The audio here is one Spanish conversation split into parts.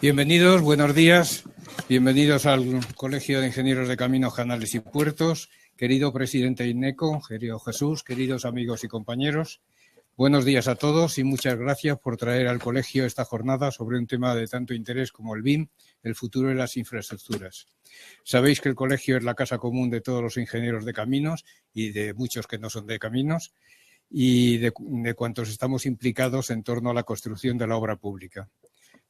Bienvenidos, buenos días. Bienvenidos al Colegio de Ingenieros de Caminos, Canales y Puertos. Querido presidente INECO, querido Jesús, queridos amigos y compañeros. Buenos días a todos y muchas gracias por traer al colegio esta jornada sobre un tema de tanto interés como el BIM, el futuro de las infraestructuras. Sabéis que el colegio es la casa común de todos los ingenieros de caminos y de muchos que no son de caminos y de cuantos estamos implicados en torno a la construcción de la obra pública.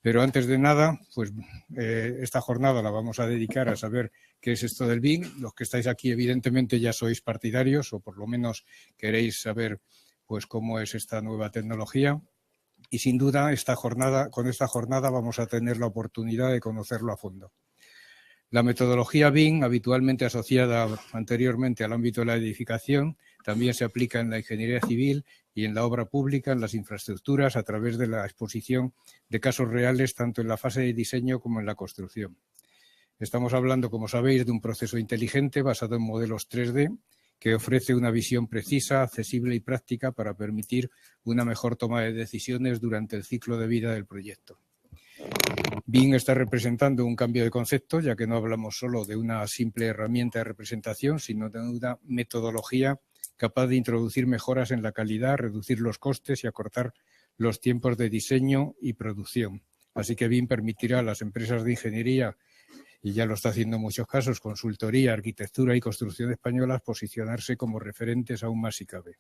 Pero antes de nada, pues esta jornada la vamos a dedicar a saber qué es esto del BIM. Los que estáis aquí evidentemente ya sois partidarios o por lo menos queréis saber pues cómo es esta nueva tecnología. Y sin duda con esta jornada vamos a tener la oportunidad de conocerlo a fondo. La metodología BIM, habitualmente asociada anteriormente al ámbito de la edificación, también se aplica en la ingeniería civil y en la obra pública, en las infraestructuras, a través de la exposición de casos reales tanto en la fase de diseño como en la construcción. Estamos hablando, como sabéis, de un proceso inteligente basado en modelos 3D que ofrece una visión precisa, accesible y práctica para permitir una mejor toma de decisiones durante el ciclo de vida del proyecto. BIM está representando un cambio de concepto, ya que no hablamos solo de una simple herramienta de representación, sino de una metodología capaz de introducir mejoras en la calidad, reducir los costes y acortar los tiempos de diseño y producción. Así que BIM permitirá a las empresas de ingeniería, y ya lo está haciendo en muchos casos, consultoría, arquitectura y construcción españolas, posicionarse como referentes aún más si cabe.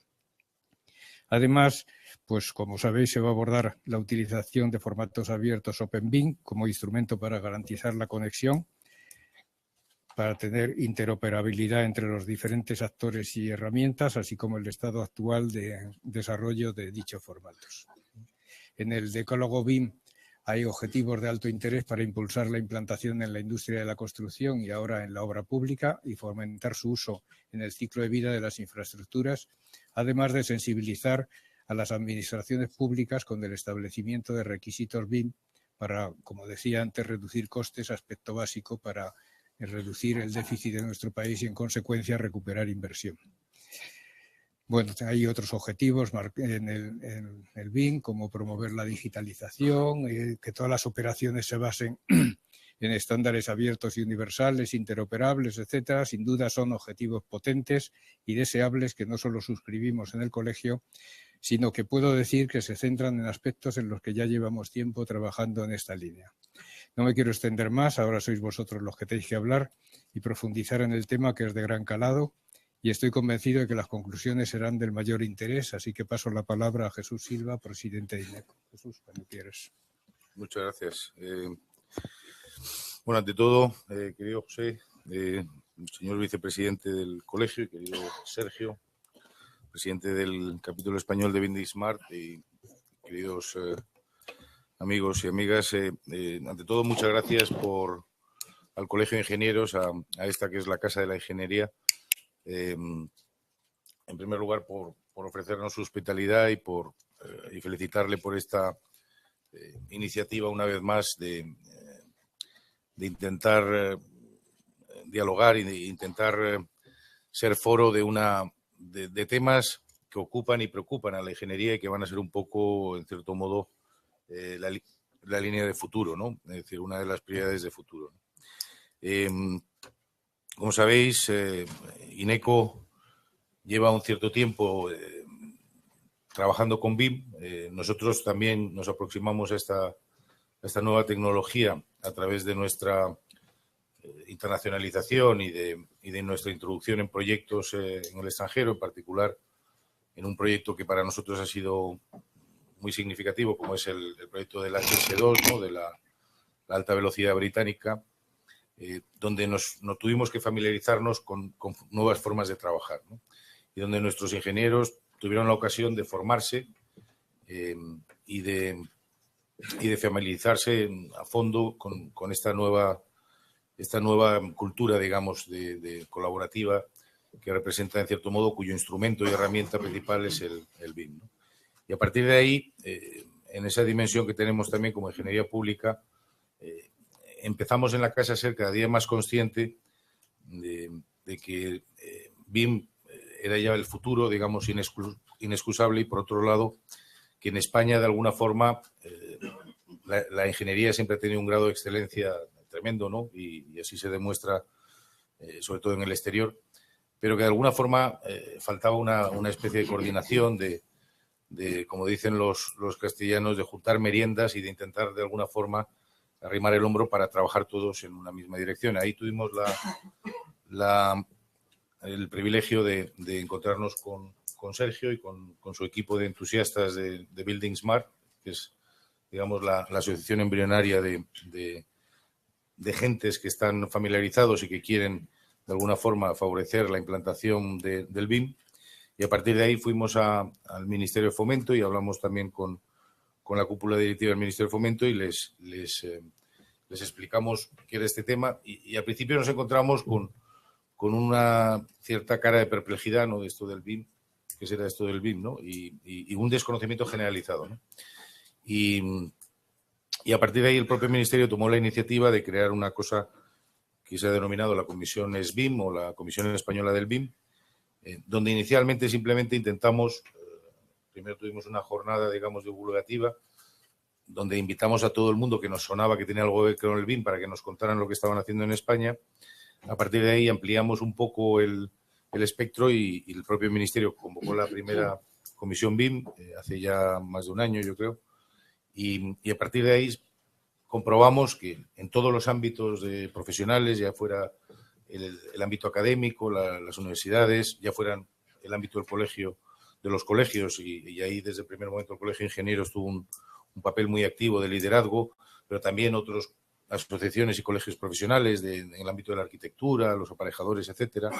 Además, pues como sabéis, se va a abordar la utilización de formatos abiertos OpenBIM como instrumento para garantizar la conexión, para tener interoperabilidad entre los diferentes actores y herramientas, así como el estado actual de desarrollo de dichos formatos. En el decálogo BIM hay objetivos de alto interés para impulsar la implantación en la industria de la construcción y ahora en la obra pública y fomentar su uso en el ciclo de vida de las infraestructuras, además de sensibilizar a las administraciones públicas con el establecimiento de requisitos BIM para, como decía antes, reducir costes, aspecto básico para reducir el déficit de nuestro país y, en consecuencia, recuperar inversión. Bueno, hay otros objetivos en el BIM, como promover la digitalización, que todas las operaciones se basen en estándares abiertos y universales, interoperables, etcétera. Sin duda son objetivos potentes y deseables que no solo suscribimos en el colegio, sino que puedo decir que se centran en aspectos en los que ya llevamos tiempo trabajando en esta línea. No me quiero extender más, ahora sois vosotros los que tenéis que hablar y profundizar en el tema, que es de gran calado, y estoy convencido de que las conclusiones serán del mayor interés, así que paso la palabra a Jesús Silva, presidente de INECO. Jesús, cuando quieras. Muchas gracias. Bueno, ante todo, querido José, señor vicepresidente del colegio y querido Sergio, presidente del capítulo español de BIM Smart y queridos amigos y amigas, ante todo, muchas gracias al Colegio de Ingenieros, a esta que es la Casa de la Ingeniería, en primer lugar por ofrecernos su hospitalidad y felicitarle por esta iniciativa una vez más de intentar dialogar y de intentar ser foro de temas que ocupan y preocupan a la ingeniería y que van a ser un poco, en cierto modo, la línea de futuro, ¿no? Es decir, una de las prioridades de futuro. Como sabéis, INECO lleva un cierto tiempo trabajando con BIM. Nosotros también nos aproximamos a esta nueva tecnología a través de nuestra internacionalización y de nuestra introducción en proyectos en el extranjero, en particular en un proyecto que para nosotros ha sido muy significativo, como es el proyecto del HS2, ¿no? De la alta velocidad británica, donde nos tuvimos que familiarizarnos con nuevas formas de trabajar, ¿no? Y donde nuestros ingenieros tuvieron la ocasión de formarse y de familiarizarse a fondo con esta nueva cultura, digamos, de colaborativa que representa, en cierto modo, cuyo instrumento y herramienta principal es el BIM, ¿no? Y a partir de ahí, en esa dimensión que tenemos también como ingeniería pública, empezamos en la casa a ser cada día más consciente de que BIM era ya el futuro, digamos, inexcusable, y por otro lado, que en España, de alguna forma, la ingeniería siempre ha tenido un grado de excelencia tremendo, ¿no? Y así se demuestra, sobre todo en el exterior, pero que de alguna forma faltaba una especie de coordinación de, como dicen los castellanos, de juntar meriendas y de intentar de alguna forma arrimar el hombro para trabajar todos en una misma dirección. Ahí tuvimos el privilegio de encontrarnos con Sergio y con su equipo de entusiastas de Building Smart, que es, digamos, la asociación embrionaria de gentes que están familiarizados y que quieren de alguna forma favorecer la implantación del BIM. Y a partir de ahí fuimos al Ministerio de Fomento y hablamos también con la cúpula directiva del Ministerio de Fomento y les explicamos qué era este tema. Y al principio nos encontramos con una cierta cara de perplejidad, ¿no?, de esto del BIM, qué será esto del BIM, ¿no? Y un desconocimiento generalizado, ¿no? Y a partir de ahí el propio Ministerio tomó la iniciativa de crear una cosa que se ha denominado la Comisión SBIM o la Comisión Española del BIM, donde inicialmente simplemente intentamos, primero tuvimos una jornada, digamos, divulgativa, donde invitamos a todo el mundo que nos sonaba que tenía algo que ver con el BIM para que nos contaran lo que estaban haciendo en España. A partir de ahí ampliamos un poco el espectro y el propio Ministerio convocó la primera Comisión BIM hace ya más de un año, yo creo, y a partir de ahí comprobamos que en todos los ámbitos profesionales, ya fuera el ámbito académico, las universidades, ya fueran el ámbito del colegio, de los colegios, y ahí desde el primer momento el Colegio de Ingenieros tuvo un papel muy activo de liderazgo, pero también otras asociaciones y colegios profesionales en el ámbito de la arquitectura, los aparejadores, etcétera,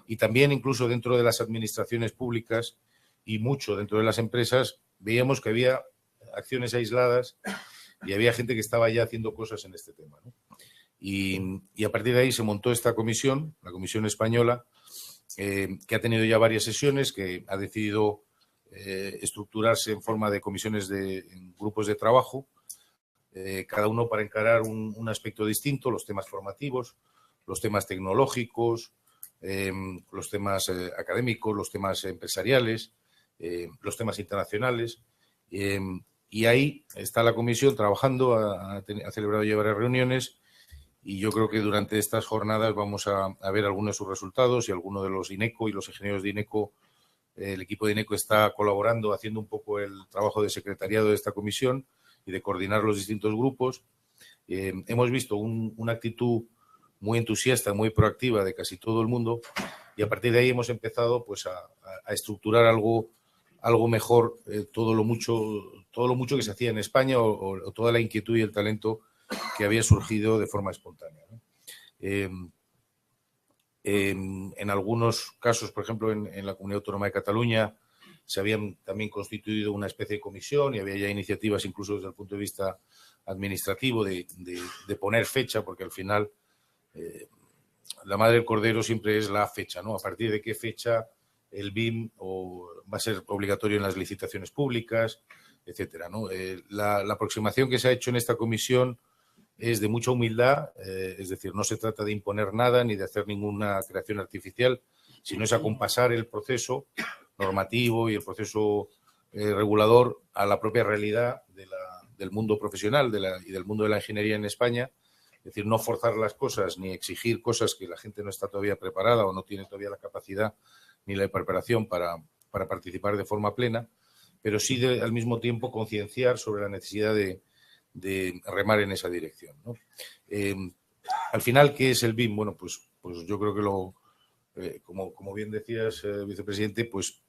y también incluso dentro de las administraciones públicas y mucho dentro de las empresas, veíamos que había acciones aisladas y había gente que estaba ya haciendo cosas en este tema, ¿no? Y a partir de ahí se montó esta comisión, la Comisión Española, que ha tenido ya varias sesiones, que ha decidido estructurarse en forma de comisiones en grupos de trabajo, cada uno para encarar un aspecto distinto, los temas formativos, los temas tecnológicos, los temas académicos, los temas empresariales, los temas internacionales. Y ahí está la comisión trabajando, ha celebrado ya varias reuniones y yo creo que durante estas jornadas vamos a ver algunos de sus resultados y algunos de los INECO y los ingenieros de INECO, el equipo de INECO está colaborando, haciendo un poco el trabajo de secretariado de esta comisión y de coordinar los distintos grupos. Hemos visto una actitud muy entusiasta, muy proactiva de casi todo el mundo y a partir de ahí hemos empezado pues a estructurar algo mejor, todo lo mucho que se hacía en España o toda la inquietud y el talento que había surgido de forma espontánea, ¿no? En algunos casos, por ejemplo, en la Comunidad Autónoma de Cataluña, se habían también constituido una especie de comisión y había ya iniciativas incluso desde el punto de vista administrativo de poner fecha, porque al final la madre del cordero siempre es la fecha, ¿no? A partir de qué fecha el BIM va a ser obligatorio en las licitaciones públicas, etcétera, ¿no? La aproximación que se ha hecho en esta comisión es de mucha humildad, es decir, no se trata de imponer nada ni de hacer ninguna creación artificial, sino es acompasar el proceso normativo y el proceso regulador a la propia realidad del mundo profesional y del mundo de la ingeniería en España. Es decir, no forzar las cosas ni exigir cosas que la gente no está todavía preparada o no tiene todavía la capacidad ni la preparación para participar de forma plena, pero sí al mismo tiempo concienciar sobre la necesidad de remar en esa dirección, ¿no? Al final, ¿qué es el BIM? Bueno, pues yo creo que como bien decías, vicepresidente, pues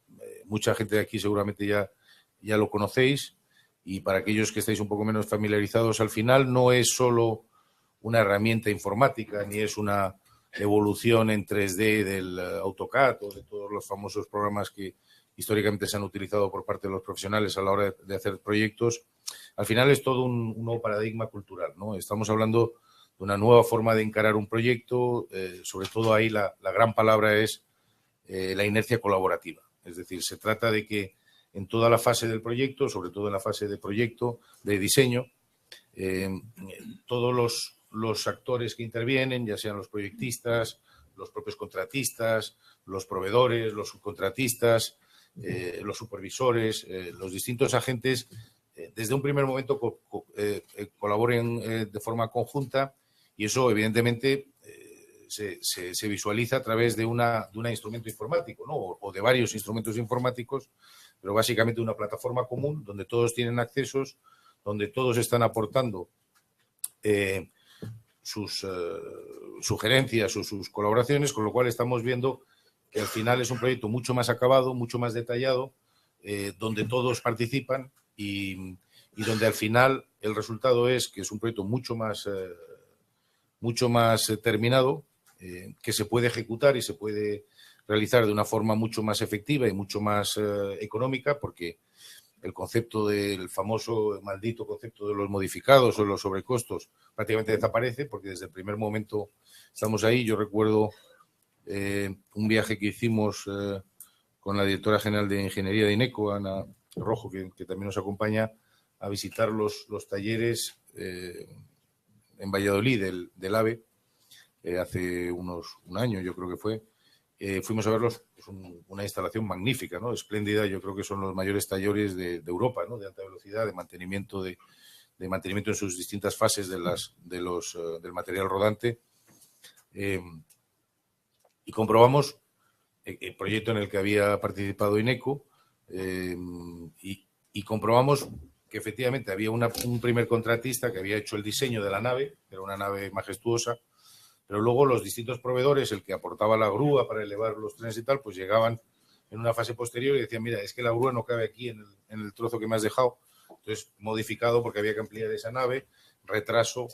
mucha gente de aquí seguramente ya lo conocéis y para aquellos que estáis un poco menos familiarizados, al final no es solo una herramienta informática ni es una evolución en 3D del AutoCAD o de todos los famosos programas que históricamente se han utilizado por parte de los profesionales a la hora de hacer proyectos. Al final es todo un nuevo paradigma cultural, ¿no? Estamos hablando de una nueva forma de encarar un proyecto, sobre todo ahí la gran palabra es la inercia colaborativa. Es decir, se trata de que en toda la fase del proyecto, sobre todo en la fase de proyecto, de diseño, todos los actores que intervienen, ya sean los proyectistas, los propios contratistas, los proveedores, los subcontratistas, los supervisores, los distintos agentes, desde un primer momento colaboren de forma conjunta, y eso evidentemente se visualiza a través de un instrumento informático, ¿no? O de varios instrumentos informáticos, pero básicamente una plataforma común donde todos tienen accesos, donde todos están aportando sus sugerencias o sus colaboraciones, con lo cual estamos viendo que al final es un proyecto mucho más acabado, mucho más detallado, donde todos participan y donde al final el resultado es que es un proyecto mucho más terminado, que se puede ejecutar y se puede realizar de una forma mucho más efectiva y mucho más económica, porque el concepto del famoso maldito concepto de los modificados o los sobrecostos prácticamente desaparece, porque desde el primer momento estamos ahí. Yo recuerdo un viaje que hicimos con la directora general de Ingeniería de INECO, Ana Rojo, que también nos acompaña, a visitar los talleres en Valladolid del AVE, hace un año yo creo que fue. Fuimos a verlos, es una instalación magnífica, ¿no? Espléndida. Yo creo que son los mayores talleres de Europa, ¿no? De alta velocidad, de mantenimiento en sus distintas fases del material rodante. Y comprobamos el proyecto en el que había participado INECO, y comprobamos que efectivamente había un primer contratista que había hecho el diseño de la nave, que era una nave majestuosa, pero luego los distintos proveedores, el que aportaba la grúa para elevar los trenes y tal, pues llegaban en una fase posterior y decían, mira, es que la grúa no cabe aquí en el trozo que me has dejado. Entonces, modificado porque había que ampliar esa nave, retraso,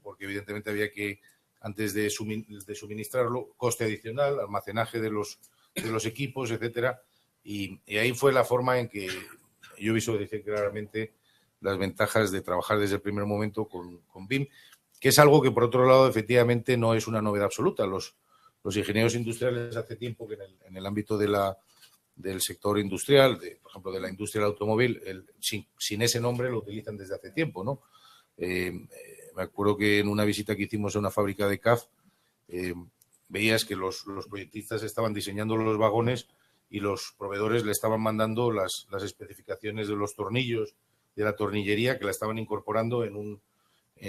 porque evidentemente había que, antes de suministrarlo, coste adicional, almacenaje de los equipos, etcétera. Y ahí fue la forma en que yo visualicé claramente las ventajas de trabajar desde el primer momento con BIM, que es algo que, por otro lado, efectivamente no es una novedad absoluta. Los ingenieros industriales hace tiempo que en el ámbito del sector industrial, por ejemplo, de la industria del automóvil, sin ese nombre lo utilizan desde hace tiempo, ¿no? Me acuerdo que en una visita que hicimos a una fábrica de CAF, veías que los proyectistas estaban diseñando los vagones y los proveedores le estaban mandando las especificaciones de los tornillos, de la tornillería, que la estaban incorporando en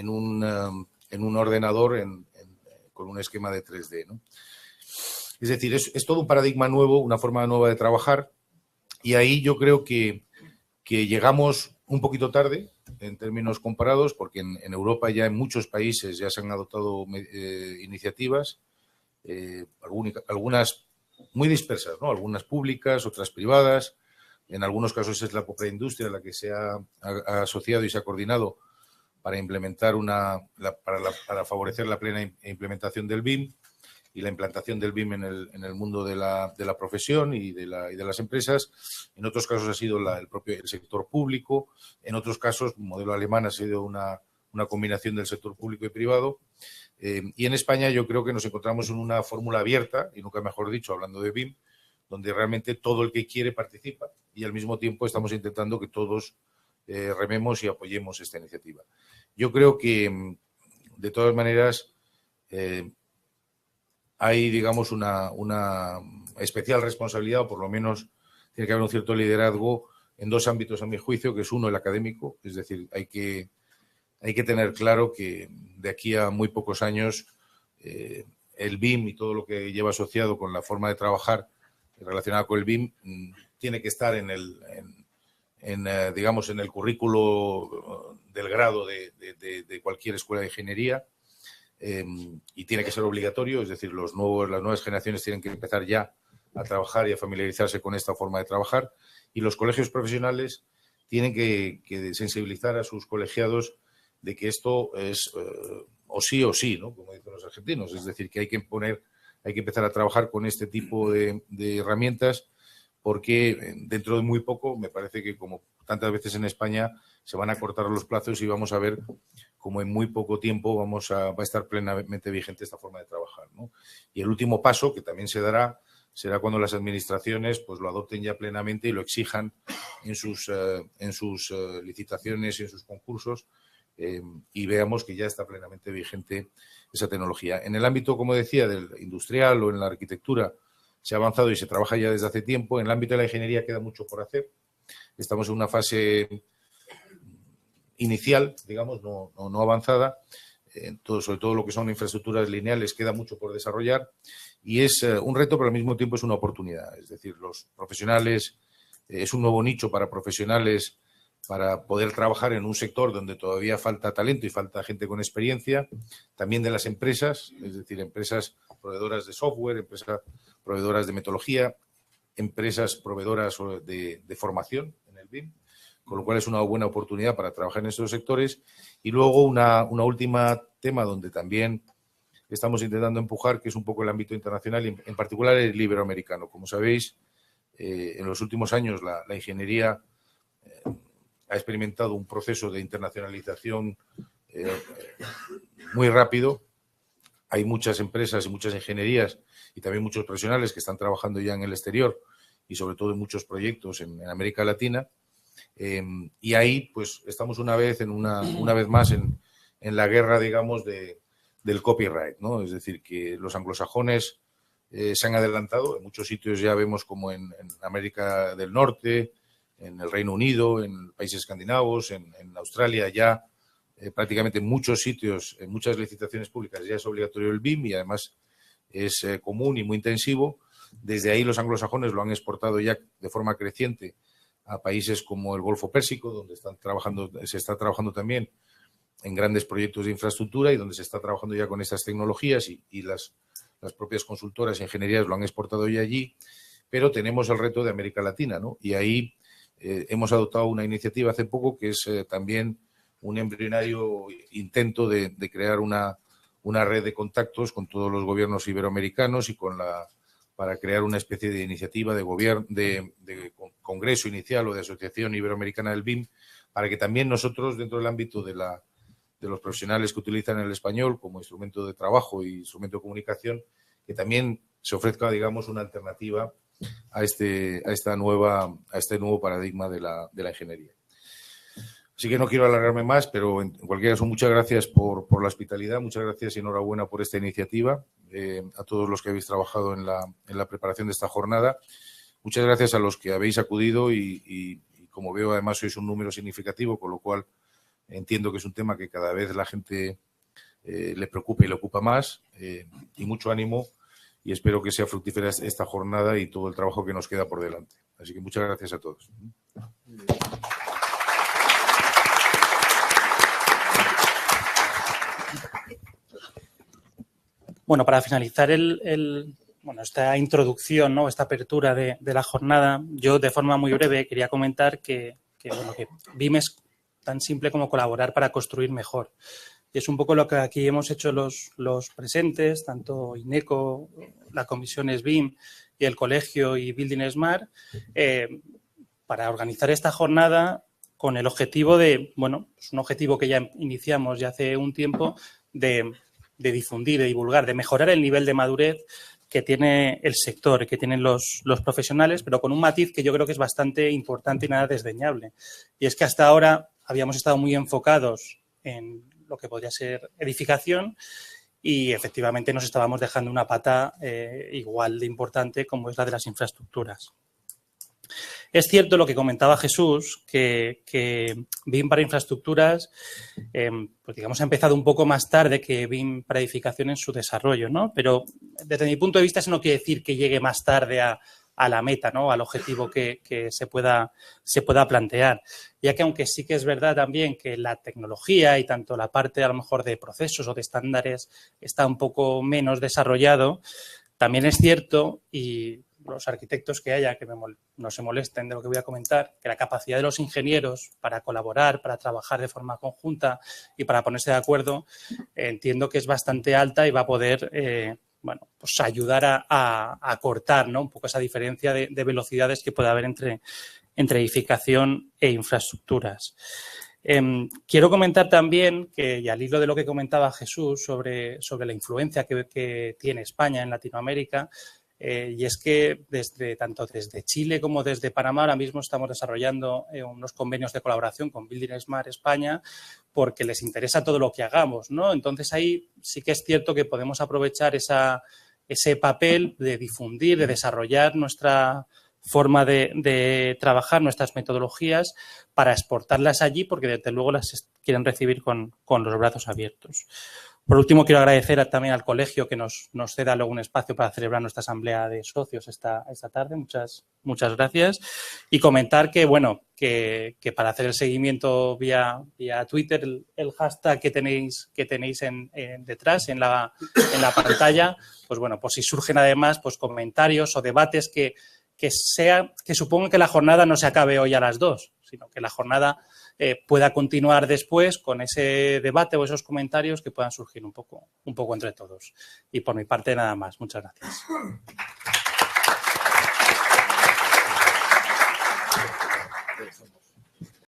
un ordenador con un esquema de 3D, ¿no? Es decir, es todo un paradigma nuevo, una forma nueva de trabajar, y ahí yo creo que llegamos un poquito tarde en términos comparados, porque en Europa ya en muchos países ya se han adoptado iniciativas, algunas muy dispersas, ¿no? Algunas públicas, otras privadas. En algunos casos es la propia industria la que se ha asociado y se ha coordinado para implementar para favorecer la plena implementación del BIM y la implantación del BIM en el mundo de la profesión y de las empresas. En otros casos ha sido el sector público. En otros casos, el modelo alemán ha sido una combinación del sector público y privado. Y en España yo creo que nos encontramos en una fórmula abierta, y nunca mejor dicho, hablando de BIM, donde realmente todo el que quiere participa, y al mismo tiempo estamos intentando que todos rememos y apoyemos esta iniciativa. Yo creo que, de todas maneras, hay, digamos, una especial responsabilidad, o por lo menos tiene que haber un cierto liderazgo en dos ámbitos, a mi juicio, que es uno, el académico. Es decir, hay que tener claro que de aquí a muy pocos años el BIM y todo lo que lleva asociado con la forma de trabajar relacionada con el BIM tiene que estar digamos, en el currículo del grado de cualquier escuela de ingeniería, y tiene que ser obligatorio. Es decir, las nuevas generaciones tienen que empezar ya a trabajar y a familiarizarse con esta forma de trabajar, y los colegios profesionales tienen que sensibilizar a sus colegiados de que esto es o sí, ¿no? Como dicen los argentinos. Es decir, que hay que empezar a trabajar con este tipo de herramientas, porque dentro de muy poco, me parece que, como tantas veces en España, se van a cortar los plazos y vamos a ver cómo en muy poco tiempo va a estar plenamente vigente esta forma de trabajar, ¿no? Y el último paso, que también se dará, será cuando las administraciones pues lo adopten ya plenamente y lo exijan en sus licitaciones y en sus concursos, y veamos que ya está plenamente vigente esa tecnología. En el ámbito, como decía, del industrial o en la arquitectura, se ha avanzado y se trabaja ya desde hace tiempo. En el ámbito de la ingeniería queda mucho por hacer. Estamos en una fase inicial, digamos, no avanzada. Sobre todo lo que son infraestructuras lineales queda mucho por desarrollar y es un reto, pero al mismo tiempo es una oportunidad. Es decir, los profesionales, es un nuevo nicho para profesionales para poder trabajar en un sector donde todavía falta talento y falta gente con experiencia, también de las empresas, es decir, empresas proveedoras de software, empresas proveedoras de metodología, empresas proveedoras de formación en el BIM, con lo cual es una buena oportunidad para trabajar en estos sectores. Y luego una última tema donde también estamos intentando empujar, que es un poco el ámbito internacional, y en particular el iberoamericano. Como sabéis, en los últimos años la ingeniería ha experimentado un proceso de internacionalización muy rápido. Hay muchas empresas y muchas ingenierías y también muchos profesionales que están trabajando ya en el exterior y sobre todo en muchos proyectos en América Latina. Y ahí pues estamos una vez más en la guerra, digamos, del copyright, ¿no? Es decir, que los anglosajones se han adelantado. En muchos sitios ya vemos como en América del Norte, en el Reino Unido, en países escandinavos, en Australia ya prácticamente en muchos sitios, en muchas licitaciones públicas ya es obligatorio el BIM y además es común y muy intensivo. Desde ahí los anglosajones lo han exportado ya de forma creciente a países como el Golfo Pérsico, donde se está trabajando también en grandes proyectos de infraestructura y donde se está trabajando ya con estas tecnologías y las propias consultoras e ingenierías lo han exportado ya allí, pero tenemos el reto de América Latina, ¿no? Y ahí hemos adoptado una iniciativa hace poco que es también un embrionario intento de crear una red de contactos con todos los gobiernos iberoamericanos y para crear una especie de iniciativa de congreso inicial o de asociación iberoamericana del BIM, para que también nosotros, dentro del ámbito de los profesionales que utilizan el español como instrumento de trabajo y instrumento de comunicación, que también se ofrezca, digamos, una alternativa a este nuevo paradigma de la ingeniería. Así que no quiero alargarme más, pero en cualquier caso, muchas gracias por la hospitalidad, muchas gracias y enhorabuena por esta iniciativa, a todos los que habéis trabajado en la preparación de esta jornada. Muchas gracias a los que habéis acudido y como veo, además, sois un número significativo, con lo cual entiendo que es un tema que cada vez la gente le preocupa y le ocupa más, y mucho ánimo y espero que sea fructífera esta jornada y todo el trabajo que nos queda por delante. Así que muchas gracias a todos. Bueno, para finalizar esta introducción, ¿no? Esta apertura de la jornada, yo de forma muy breve quería comentar que BIM es tan simple como colaborar para construir mejor. Y es un poco lo que aquí hemos hecho los presentes, tanto INECO, la comisión SBIM y el colegio y Building Smart, para organizar esta jornada con el objetivo es un objetivo que ya iniciamos ya hace un tiempo, de difundir, de divulgar, de mejorar el nivel de madurez que tiene el sector, que tienen los profesionales, pero con un matiz que yo creo que es bastante importante y nada desdeñable. Y es que hasta ahora habíamos estado muy enfocados en lo que podría ser edificación y efectivamente nos estábamos dejando una pata igual de importante como es la de las infraestructuras. Es cierto lo que comentaba Jesús, que BIM para infraestructuras, pues digamos, ha empezado un poco más tarde que BIM para edificación en su desarrollo, ¿no? Pero desde mi punto de vista eso no quiere decir que llegue más tarde a la meta, ¿no? Al objetivo que se pueda plantear. Ya que aunque sí que es verdad también que la tecnología y tanto la parte a lo mejor de procesos o de estándares está un poco menos desarrollado, también es cierto, y los arquitectos que haya que no se molesten de lo que voy a comentar, que la capacidad de los ingenieros para colaborar, para trabajar de forma conjunta y para ponerse de acuerdo, entiendo que es bastante alta y va a poder pues ayudar a cortar, ¿no? Un poco esa diferencia de velocidades que puede haber entre edificación e infraestructuras. Quiero comentar también que, y al hilo de lo que comentaba Jesús sobre la influencia que tiene España en Latinoamérica, y es que tanto desde Chile como desde Panamá ahora mismo estamos desarrollando unos convenios de colaboración con Building Smart España porque les interesa todo lo que hagamos, ¿no? Entonces ahí sí que es cierto que podemos aprovechar ese papel de difundir, de desarrollar nuestra forma de trabajar, nuestras metodologías, para exportarlas allí, porque desde luego las quieren recibir con los brazos abiertos. Por último, quiero agradecer también al colegio que nos ceda luego un espacio para celebrar nuestra asamblea de socios esta tarde. Muchas gracias. Y comentar que, bueno, que para hacer el seguimiento vía Twitter, el hashtag que tenéis detrás en la pantalla, pues bueno, por si surgen además pues comentarios o debates que supongan que la jornada no se acabe hoy a las 2, sino que la jornada pueda continuar después con ese debate o esos comentarios que puedan surgir un poco entre todos. Y por mi parte nada más. Muchas gracias.